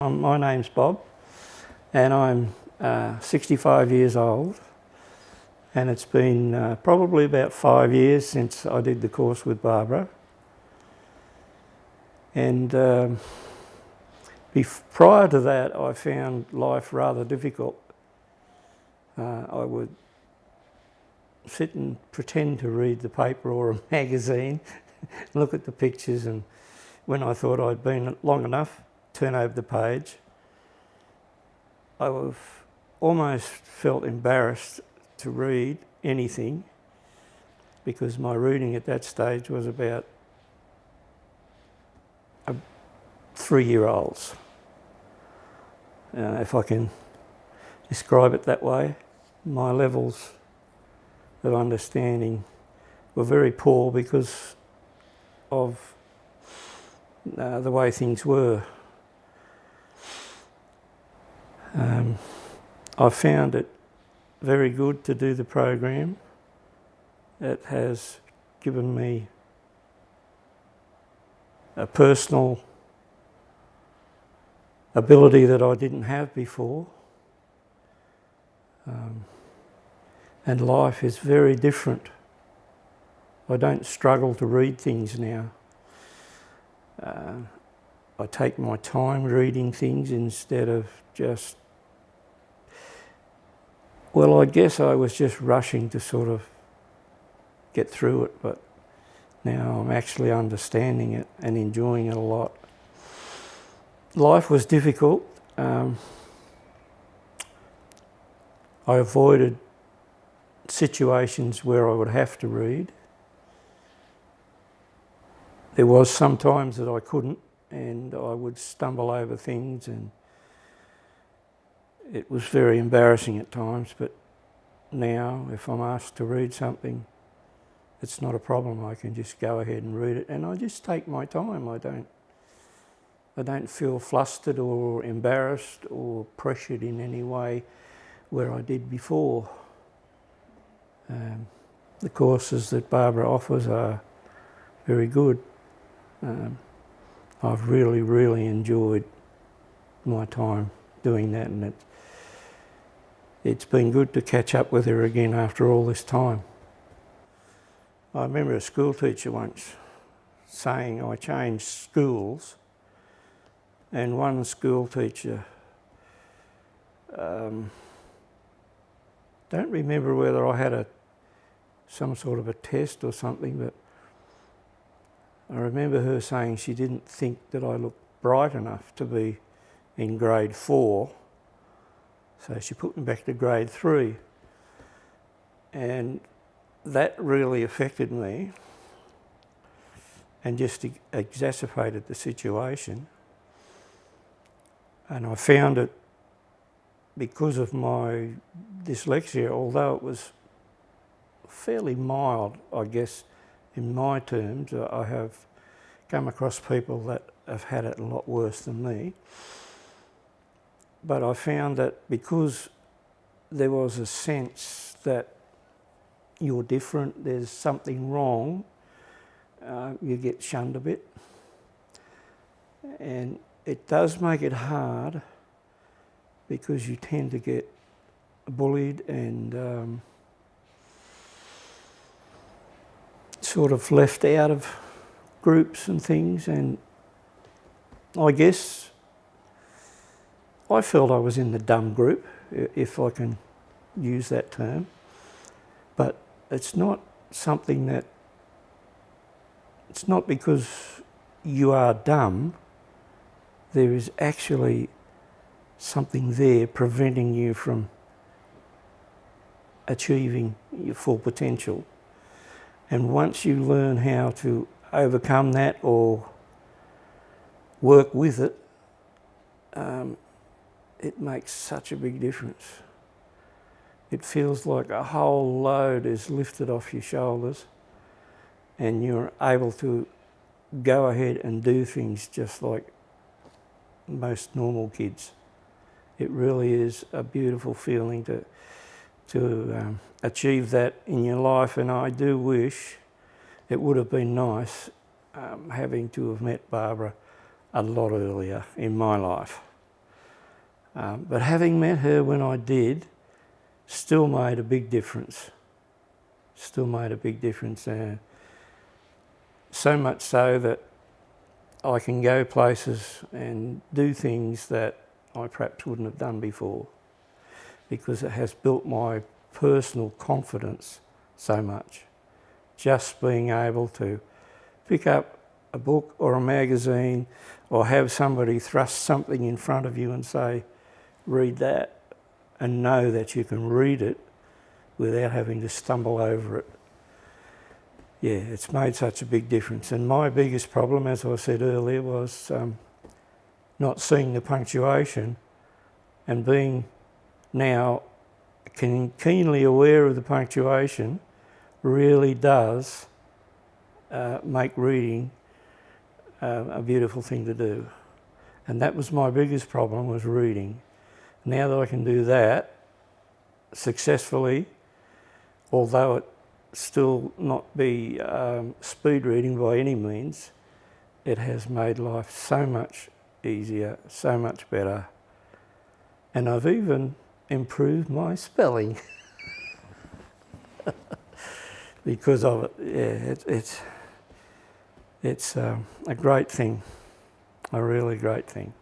My name's Bob and I'm 65 years old, and it's been probably about 5 years since I did the course with Barbara. And prior to that I found life rather difficult. I would sit and pretend to read the paper or a magazine, look at the pictures, and when I thought I'd been long enough, turn over the page. I almost felt embarrassed to read anything because my reading at that stage was about 3-year-olds, if I can describe it that way. My levels of understanding were very poor because of the way things were. I found it very good to do the program. It has given me a personal ability that I didn't have before. And life is very different. I don't struggle to read things now. I take my time reading things instead of just... Well, I guess I was just rushing to sort of get through it, but now I'm actually understanding it and enjoying it a lot. Life was difficult. I avoided situations where I would have to read. There was some times that I couldn't, and I would stumble over things, and it was very embarrassing at times. But now, if I'm asked to read something, it's not a problem. I can just go ahead and read it, and I just take my time. I don't feel flustered or embarrassed or pressured in any way where I did before. The courses that Barbara offers are very good. I've really enjoyed my time doing that, and it's been good to catch up with her again after all this time. I remember a school teacher once saying I changed schools, and one school teacher, don't remember whether I had some sort of a test or something, but I remember her saying she didn't think that I looked bright enough to be in grade 4, so she put me back to grade 3, and that really affected me and just exacerbated the situation. And I found it, because of my dyslexia, although it was fairly mild, I guess, in my terms. I have come across people that have had it a lot worse than me. But I found that because there was a sense that you're different, there's something wrong, you get shunned a bit. And it does make it hard because you tend to get bullied and sort of left out of groups and things, and I guess I felt I was in the dumb group, if I can use that term. But it's not something that... It's not because you are dumb. There is actually something there preventing you from achieving your full potential. And once you learn how to overcome that or work with it, it makes such a big difference. It feels like a whole load is lifted off your shoulders and you're able to go ahead and do things just like most normal kids. It really is a beautiful feeling to achieve that in your life, and I do wish it would have been nice having to have met Barbara a lot earlier in my life. But having met her when I did still made a big difference. Still made a big difference. So much so that I can go places and do things that I perhaps wouldn't have done before, because it has built my personal confidence so much. Just being able to pick up a book or a magazine, or have somebody thrust something in front of you and say, read that, and know that you can read it without having to stumble over it. Yeah, it's made such a big difference. And my biggest problem, as I said earlier, was not seeing the punctuation, and being now keenly aware of the punctuation really does make reading a beautiful thing to do. And that was my biggest problem, was reading. Now that I can do that successfully, although it still not be speed reading by any means, it has made life so much easier, so much better. And I've even improved my spelling because of it. Yeah, it's a great thing, a really great thing.